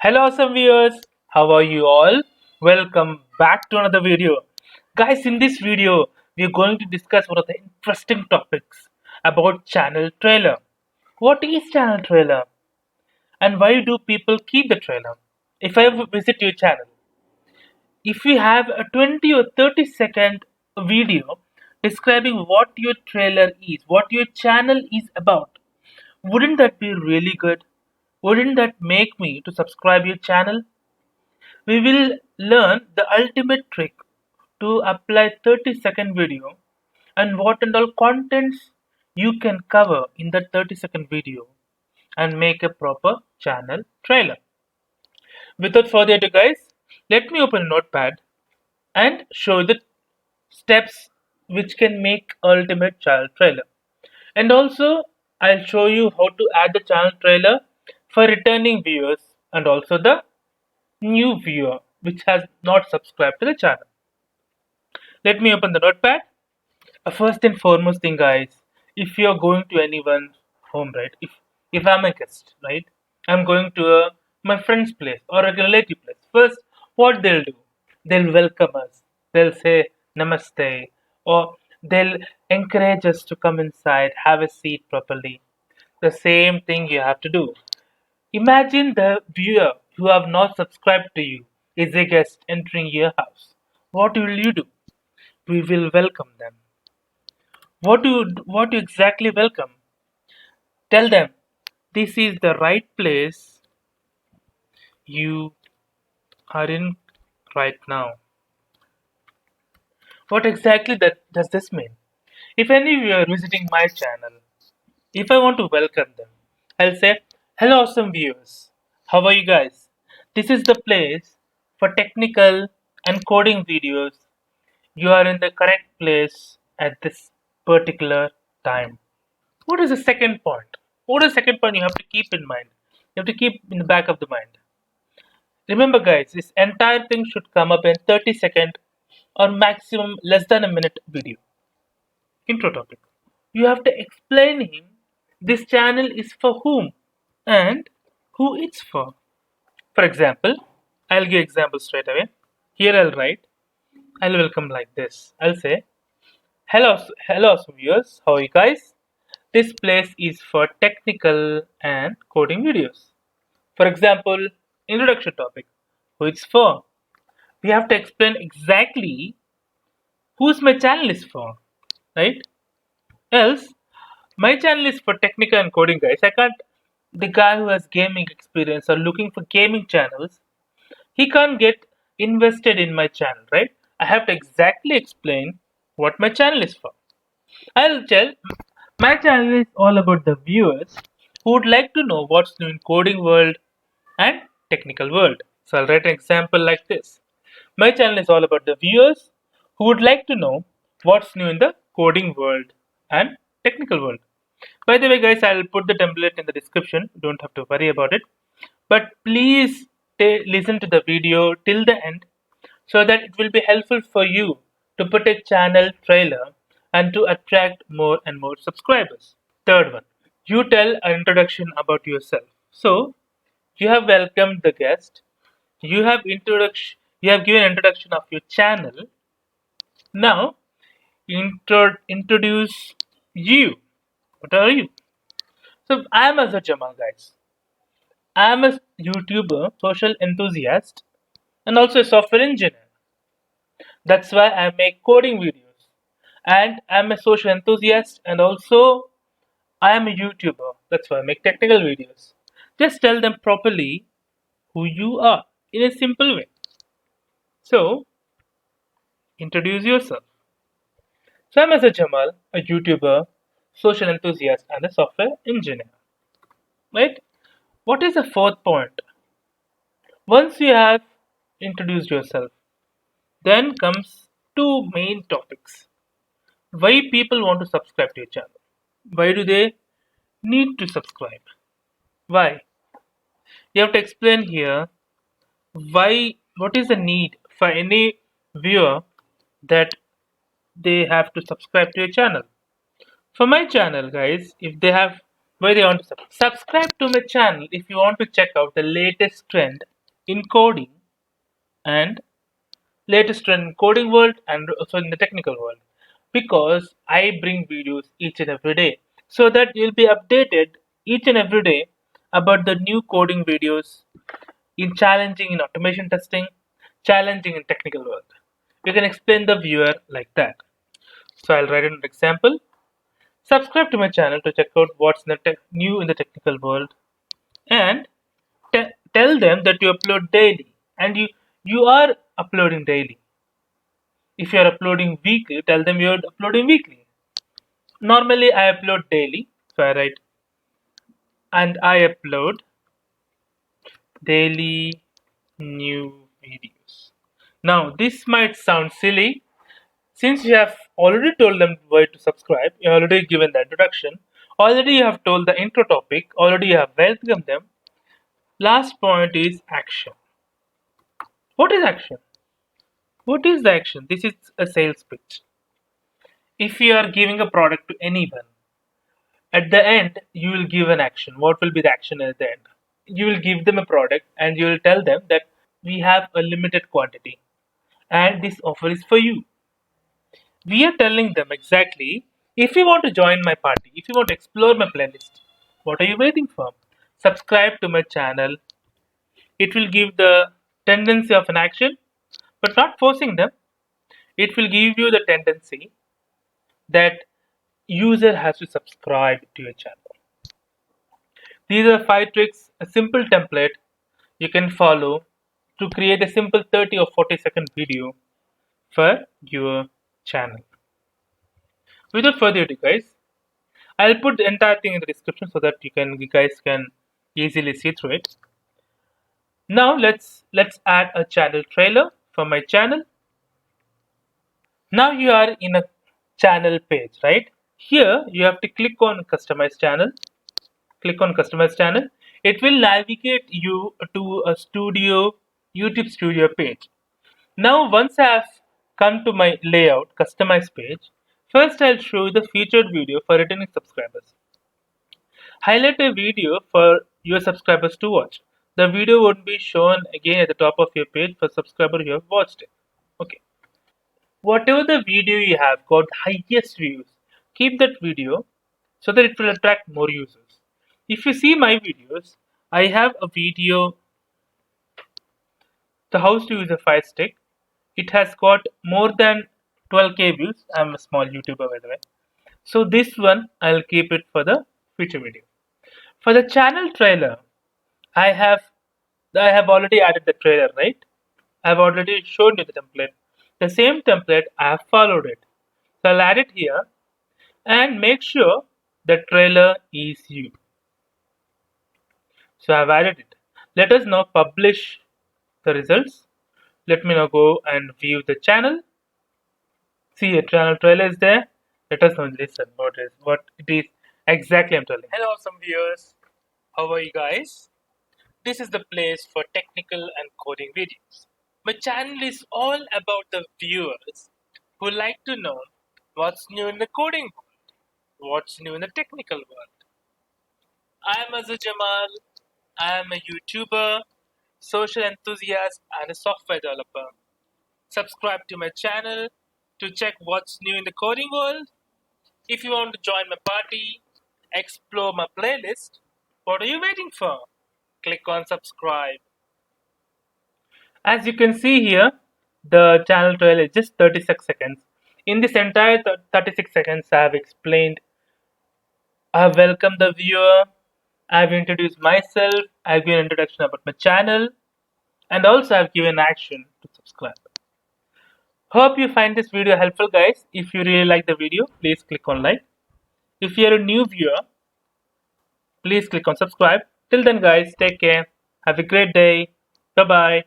Hello, awesome viewers. How are you all? Welcome back to another video. Guys, in this video, we are going to discuss one of the interesting topics about channel trailer. What is channel trailer? And why do people keep the trailer? If I visit your channel, if you have a 20 or 30-second video describing what your trailer is, what your channel is about, wouldn't that be really good? Wouldn't that make me to subscribe your channel? We will learn the ultimate trick to apply 30-second video and what and all contents you can cover in that 30-second video and make a proper channel trailer. Without further ado guys, let me open a notepad and show the steps which can make ultimate channel trailer. And also I'll show you how to add the channel trailer for returning viewers and also the new viewer which has not subscribed to the channel. Let me open the notepad. First and foremost thing guys, if you're going to anyone's home, right? If I'm a guest, right? I'm going to my friend's place or a relative place. First, what they'll do? They'll welcome us. They'll say namaste or they'll encourage us to come inside, have a seat properly. The same thing you have to do. Imagine the viewer who have not subscribed to you is a guest entering your house. What will you do? We will welcome them. What do you exactly welcome? Tell them this is the right place you are in right now. What exactly that does this mean? If any of you are visiting my channel, if I want to welcome them, I'll say, hello awesome viewers. How are you guys? This is the place for technical and coding videos. You are in the correct place at this particular time. What is the second point? What is the second point you have to keep in mind? You have to keep in the back of the mind. Remember, guys, this entire thing should come up in 30-second or maximum less than a minute video. Intro topic. You have to explain him this channel is for whom and who it's for. For example, I'll give example straight away. Here I'll write, I'll welcome like this. I'll say, hello, viewers. How are you guys? This place is for technical and coding videos. For example, introduction topic, who it's for. We have to explain exactly whose my channel is for, right? Else, my channel is for technical and coding guys. I can't, the guy who has gaming experience or looking for gaming channels, he can't get invested in my channel, right? I have to exactly explain what my channel is for. I'll tell my channel is all about the viewers who would like to know what's new in coding world and technical world. So I'll write an example like this. My channel is all about the viewers who would like to know what's new in the coding world and technical world. By the way guys, I'll put the template in the description. Don't have to worry about it. But please listen to the video till the end so that it will be helpful for you to put a channel trailer and to attract more and more subscribers. Third one, you tell an introduction about yourself. So you have welcomed the guest, you have given introduction of your channel. Now introduce you. What are you? So I am Azhar Jamal guys. I am a YouTuber, social enthusiast, and also a software engineer. That's why I make coding videos. And I'm a social enthusiast and also I am a YouTuber. That's why I make technical videos. Just tell them properly who you are in a simple way. So, introduce yourself. So, I'm Azhar Jamal, a YouTuber, social enthusiast, and a software engineer. Right? What is the fourth point? Once you have introduced yourself, then comes two main topics. Why people want to subscribe to your channel? Why do they need to subscribe? Why? You have to explain here why, what is the need for any viewer that they have to subscribe to your channel. For my channel guys, if they have, why they want to subscribe to my channel if you want to check out the latest trend in coding and latest trend in coding world and also in the technical world, because I bring videos each and every day so that you'll be updated each and every day about the new coding videos in challenging in automation testing, challenging in technical world. You can explain the viewer like that. So I'll write an example. Subscribe to my channel to check out what's new in the technical world, and tell them that you upload daily, and you are uploading daily. If you are uploading weekly, tell them you are uploading weekly. Normally I upload daily, so I write and I upload daily new videos. Now this might sound silly since you have already told them why to subscribe, you already given the introduction, already you have told the intro topic, already you have welcomed them. Last point is action. What is action? What is the action? This is a sales pitch. If you are giving a product to anyone, at the end you will give an action. What will be the action at the end? You will give them a product and you will tell them that we have a limited quantity and this offer is for you. We are telling them exactly, if you want to join my party, if you want to explore my playlist, what are you waiting for? Subscribe to my channel. It will give the tendency of an action, but not forcing them. It will give you the tendency that user has to subscribe to your channel. These are 5 tricks, a simple template you can follow to create a simple 30 or 40-second video for your channel. Without further ado, guys, I'll put the entire thing in the description so that you guys can easily see through it. Now let's add a channel trailer for my channel. Now you are in a channel page, right? Here you have to click on customize channel. Click on customize channel. It will navigate you to a YouTube studio page. Now once I have come to my layout customize page, first I'll show you the featured video for returning subscribers. Highlight a video for your subscribers to watch. The video won't be shown again at the top of your page for subscriber who have watched it. Okay. Whatever the video you have got highest views, keep that video so that it will attract more users. If you see my videos, I have a video, the how to use a Fire Stick. It has got more than 12k views. I'm a small YouTuber by the way. So this one I'll keep it for the future video. For the channel trailer, I have already added the trailer, right? I've already shown you the template. The same template I have followed it. So I'll add it here and make sure the trailer is you. So I've added it. Let us now publish the results. Let me now go and view the channel. See, a channel trailer is there. Let us now listen what it is exactly I'm telling. Hello, some viewers. How are you guys? This is the place for technical and coding videos. My channel is all about the viewers who like to know what's new in the coding world, what's new in the technical world. I am Azhar Jamal. I am a YouTuber, social enthusiast, and a software developer. Subscribe to my channel to check what's new in the coding world. If you want to join my party, explore my playlist, what are you waiting for? Click on subscribe. As you can see here, the channel trailer is just 36 seconds. In this entire 36 seconds, I have explained, I have welcomed the viewer, I have introduced myself, I have given an introduction about my channel, and also I have given action to subscribe. Hope you find this video helpful, guys. If you really like the video, please click on like. If you are a new viewer, please click on subscribe. Till then, guys, take care. Have a great day. Bye bye.